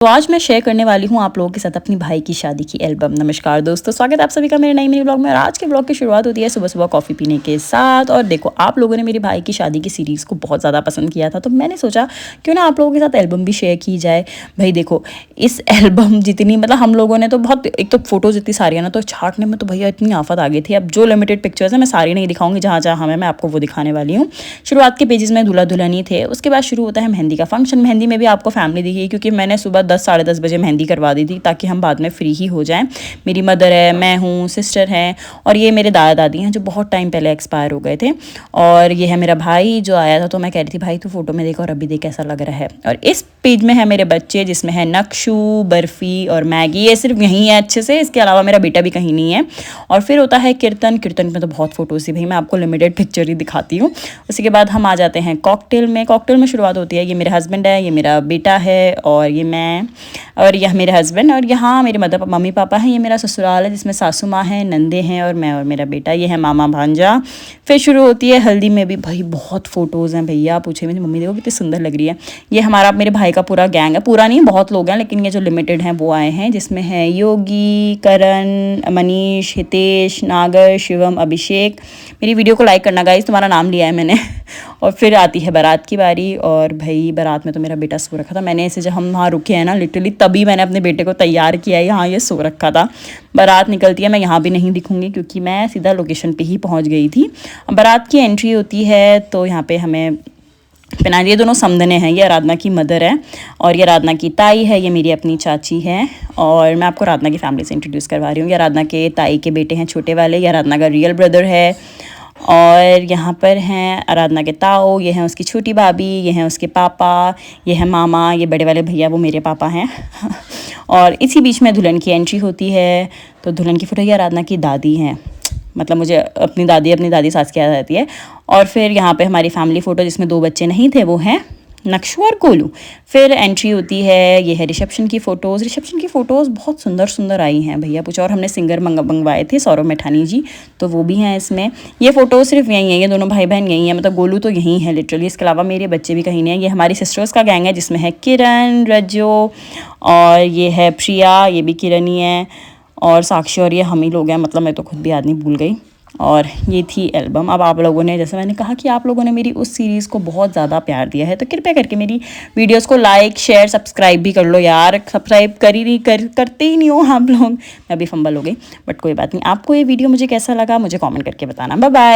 तो आज मैं शेयर करने वाली हूँ आप लोगों के साथ अपनी भाई की शादी की एल्बम। नमस्कार दोस्तों, स्वागत है आप सभी का मेरे नई मिनी ब्लॉग में। और आज के ब्लॉग की शुरुआत होती है सुबह सुबह कॉफ़ी पीने के साथ। और देखो, आप लोगों ने मेरी भाई की शादी की सीरीज़ को बहुत ज़्यादा पसंद किया था, तो मैंने सोचा क्यों ना आप लोगों के साथ एल्बम भी शेयर की जाए। भाई देखो, इस एल्बम जितनी मतलब हम लोगों ने तो बहुत, एक तो फोटोज़ इतनी सारी है ना, तो छाटने में तो भैया इतनी आफत आ गई थी। अब जो लिमिटेड पिक्चर्स है मैं सारी नहीं दिखाऊंगी, जहाँ जहाँ हमें मैं आपको वो दिखाने वाली हूँ। शुरुआत के पेजेस में दूल्हा दुल्हनी थे, उसके बाद शुरू होता है मेहंदी का फंक्शन। मेहंदी में भी आपको फैमिली दिखी, क्योंकि मैंने सुबह 10 साढ़े 10 बजे मेहंदी करवा दी थी ताकि हम बाद में फ्री ही हो जाएं। मेरी मदर है, मैं हूँ, सिस्टर है, और ये मेरे दादा दादी हैं जो बहुत टाइम पहले एक्सपायर हो गए थे। और ये है मेरा भाई जो आया था। तो मैं कह रही थी भाई तू फोटो में देखो और अभी देख कैसा लग रहा है। और इस पेज में है मेरे बच्चे, जिसमें है नक्शू, बर्फ़ी और मैगी। ये सिर्फ यहीं है अच्छे से, इसके अलावा मेरा बेटा भी कहीं नहीं है। और फिर होता है कीर्तन। कीर्तन में तो बहुत फ़ोटोज़ थी भाई, मैं आपको लिमिटेड पिक्चर ही दिखाती हूँ। उसी के बाद हम आ जाते हैं कॉकटेल में। कॉकटेल में शुरुआत होती है, ये मेरे हस्बैंड है, ये मेरा बेटा है, और ये मैं, और यह मेरे हस्बैंड, और यहाँ मेरे मम्मी पापा हैं। ये मेरा ससुराल है जिसमें सासू माँ हैं, नंदे हैं, और मैं और मेरा बेटा। ये है मामा भांजा। फिर शुरू होती है हल्दी में भी। भाई बहुत फ़ोटोज़ हैं भैया, पूछे मेरी मम्मी देखो कितनी सुंदर लग रही है। ये हमारा मेरे भाई का पूरा गैंग है, पूरा नहीं बहुत लोग हैं, लेकिन ये जो लिमिटेड हैं वो आए हैं, जिसमें है योगी, करण, मनीष, हितेश, नागर, शिवम, अभिषेक। मेरी वीडियो को लाइक करना गाइस, तुम्हारा नाम लिया है मैंने। और फिर आती है बारात की बारी। और भाई बारात में तो मेरा बेटा सो रखा था। मैंने इसे, जब हम वहाँ रुके हैं ना, लिटरली तभी मैंने अपने बेटे को तैयार किया है। यहाँ ये सो रखा था। बारात निकलती है, मैं यहाँ भी नहीं दिखूंगी क्योंकि मैं सीधा लोकेशन पे ही पहुँच गई थी। बारात की एंट्री होती है तो यहाँ पे हमें पहना, ये दोनों समधने हैं। ये आराधना की मदर है और ये आराधना की ताई है, ये मेरी अपनी चाची है। और मैं आपको आराधना की फैमिली से इंट्रोड्यूस करवा रही हूँ। ये आराधना के ताई के बेटे हैं छोटे वाले, ये आराधना का रियल ब्रदर है। और यहाँ पर हैं आराधना के ताऊ, ये हैं उसकी छोटी भाभी, ये हैं उसके पापा, ये है मामा, ये बड़े वाले भैया वो मेरे पापा हैं। और इसी बीच में दुल्हन की एंट्री होती है। तो दुल्हन की फोटो ये आराधना की दादी हैं, मतलब मुझे अपनी दादी सास की याद आती है। और फिर यहाँ पे हमारी फैमिली फ़ोटो जिसमें 2 बच्चे नहीं थे, वो हैं नक्शू और कोलू। फिर एंट्री होती है, ये है रिसेप्शन की फ़ोटोज़। रिसेप्शन की फ़ोटोज़ बहुत सुंदर सुंदर आई हैं भैया कुछ। और हमने सिंगर मंगवाए थे, सौरभ मैठानी जी, तो वो भी हैं इसमें। ये फ़ोटोज़ सिर्फ यहीं हैं, ये दोनों भाई बहन यहीं हैं, मतलब गोलू तो यहीं है लिटरली। इसके अलावा मेरे बच्चे भी कहीं नहीं हैं। ये हमारी सिस्टर्स का गैंग है, जिसमें है किरण, रजो, और ये है प्रिया, ये भी किरण ही है, और साक्षी, और ये हम ही लोग हैं, मतलब मैं तो खुद भी आदमी भूल गई। और ये थी एल्बम। अब आप लोगों ने, जैसे मैंने कहा कि आप लोगों ने मेरी उस सीरीज़ को बहुत ज़्यादा प्यार दिया है, तो कृपया करके मेरी वीडियोस को लाइक, शेयर, सब्सक्राइब भी कर लो यार। सब्सक्राइब करते ही नहीं हो आप लोग। मैं अभी फंबल हो गई, बट कोई बात नहीं। आपको ये वीडियो मुझे कैसा लगा मुझे कमेंट करके बताना। Bye bye.